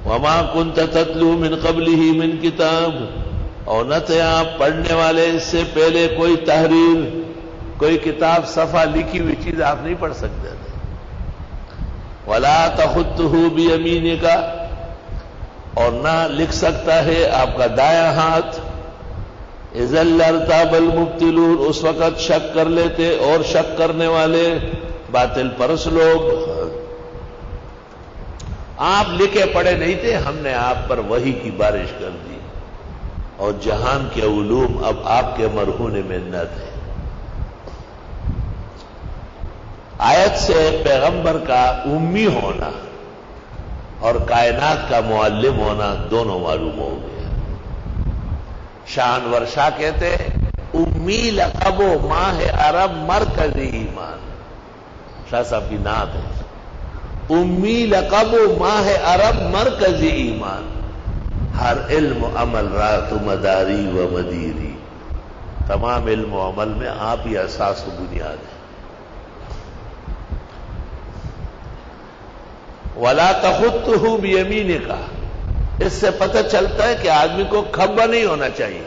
وما كنت تتلو من قبله من کتاب، اور نہ تھے آپ پڑھنے والے اس سے پہلے کوئی تحریر، کوئی کتاب صفحہ لکھی ہوئی چیز آپ نہیں پڑھ سکتے تھے. ولا تخطه بيمينك، اور نہ لکھ سکتا ہے آپ کا دایاں ہاتھ. اذا لارتاب المبطلون، اس وقت شک کر لیتے اور شک کرنے والے باطل پرس لوگ. آپ لکھے پڑھے نہیں تھے، ہم نے آپ پر وحی کی بارش کر دی، اور جہان کے علوم اب آپ کے مرہون منت ہے. آیت سے پیغمبر کا امی ہونا اور کائنات کا معلم ہونا دونوں معلوم ہو گیا. شانور شاہ کہتے امی لقب و ماہ عرب مرکزی ایمان. شاہ صاحب کی نعت ہے، امی لقب و ماہ عرب مرکزی ایمان، ہر علم و عمل رات و مداری و مدیری. تمام علم و عمل میں آپ ہی اساس و بنیاد ہے. ولا تخطه بيمينك، اس سے پتہ چلتا ہے کہ آدمی کو کھبا نہیں ہونا چاہیے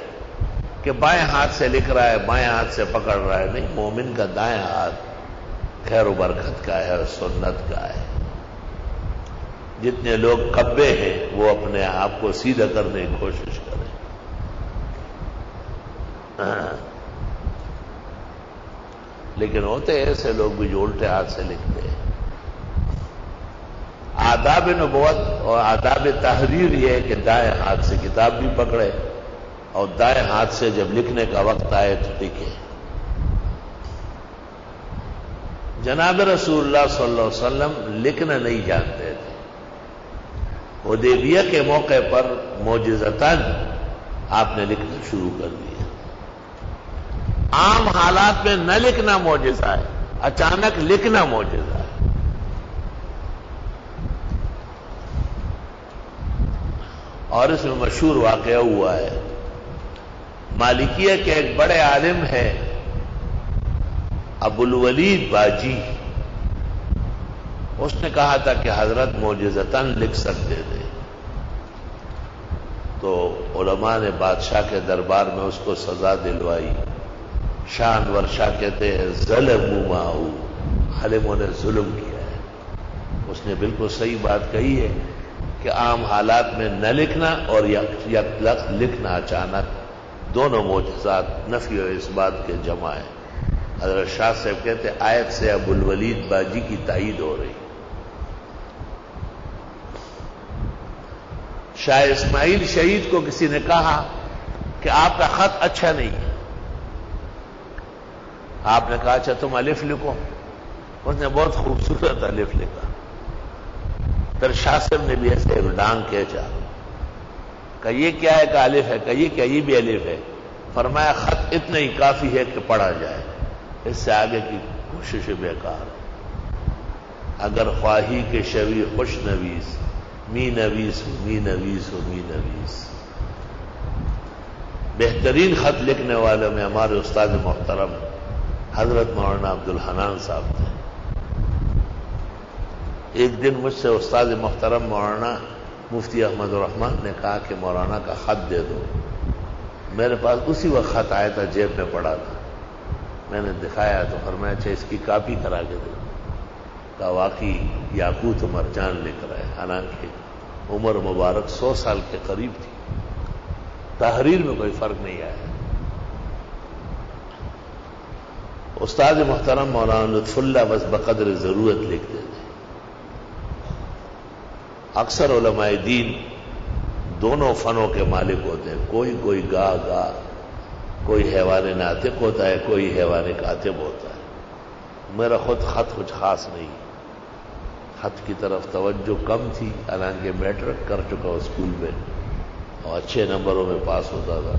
کہ بائیں ہاتھ سے لکھ رہا ہے بائیں ہاتھ سے پکڑ رہا ہے. نہیں، مومن کا دائیں ہاتھ خیر و برکت کا ہے اور سنت کا ہے. جتنے لوگ کبے ہیں وہ اپنے آپ کو سیدھا کرنے کی کوشش کریں. لیکن ہوتے ایسے لوگ بھی جو الٹے ہاتھ سے لکھتے ہیں. آداب نبوت اور آداب تحریر یہ ہے کہ دائیں ہاتھ سے کتاب بھی پکڑے اور دائیں ہاتھ سے جب لکھنے کا وقت آئے تو لکھے. جناب رسول اللہ صلی اللہ علیہ وسلم لکھنا نہیں جانتے تھے. حدیبیہ کے موقع پر معجزتاً آپ نے لکھنا شروع کر دیا. عام حالات میں نہ لکھنا معجزہ ہے، اچانک لکھنا معجزہ ہے. اور اس میں مشہور واقعہ ہوا ہے. مالکیہ کے ایک بڑے عالم ہیں ابو الولید باجی، اس نے کہا تھا کہ حضرت معجزتاً لکھ سکتے تھے. تو علماء نے بادشاہ کے دربار میں اس کو سزا دلوائی. شاہ انور شاہ کہتے ہیں ظلموا معه، عالموں نے ظلم کیا ہے. اس نے بالکل صحیح بات کہی ہے کہ عام حالات میں نہ لکھنا اور یک لکھنا اچانک، دونوں معجزات نفی و اثبات کے جمع ہیں. حضرت شاہ صاحب کہتے آیت سے ابو الولید باجی کی تائید ہو رہی. شاہ اسماعیل شہید کو کسی نے کہا کہ آپ کا خط اچھا نہیں ہے. آپ نے کہا اچھا تم الف لکھو. اس نے بہت خوبصورت الف لکھا. پھر شاہ صاحب نے بھی ایسے ڈانگ کھینچا کہ یہ کیا ہے کہ الف ہے، کہ یہ کیا، یہ بھی الف ہے. فرمایا خط اتنا ہی کافی ہے کہ پڑھا جائے، اس سے آگے کی کوشش بیکار ہے. اگر خواہی کے شوی خوش نویس، می نویس می نویس و می نویس. بہترین خط لکھنے والوں میں ہمارے استاد محترم حضرت مولانا عبدالحنان صاحب تھے. ایک دن مجھ سے استاد محترم مولانا مفتی احمد الرحمان نے کہا کہ مولانا کا خط دے دو. میرے پاس اسی وقت خط آیا تھا، جیب میں پڑا تھا. میں نے دکھایا تو فرمایا اچھا اس کی کاپی کرا کے دو. کہا واقعی یاقوت و مرجان لکھ رہا ہے. حالانکہ عمر مبارک 100 سال کے قریب تھی. تحریر میں کوئی فرق نہیں آیا. استاد محترم مولانا لطف اللہ بس بقدر ضرورت لکھتے تھے. اکثر علماء دین دونوں فنوں کے مالک ہوتے ہیں. کوئی گا کوئی حیوان ناطق ہوتا ہے، کوئی حیوان کاتب ہوتا ہے. میرا خود خط کچھ خاص نہیں، خط کی طرف توجہ کم تھی. حالانکہ میٹرک کر چکا اسکول میں اور اچھے نمبروں میں پاس ہوتا تھا،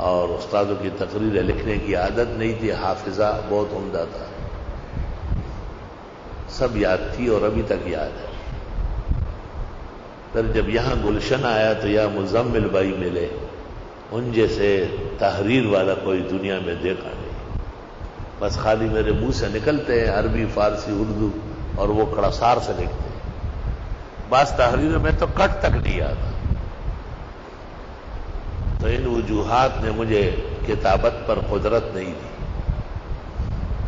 اور استادوں کی تقریریں لکھنے کی عادت نہیں تھی. حافظہ بہت عمدہ تھا، سب یاد تھی اور ابھی تک یاد ہے. پھر جب یہاں گلشن آیا تو یہاں مزمل بھائی ملے. ان جیسے تحریر والا کوئی دنیا میں دیکھا نہیں. بس خالی میرے منہ سے نکلتے ہیں عربی، فارسی، اردو، اور وہ کڑاسار سے لکھتے ہیں. بعض تحریروں میں تو کٹ تک نہیں آتا. تو ان وجوہات نے مجھے کتابت پر قدرت نہیں دی.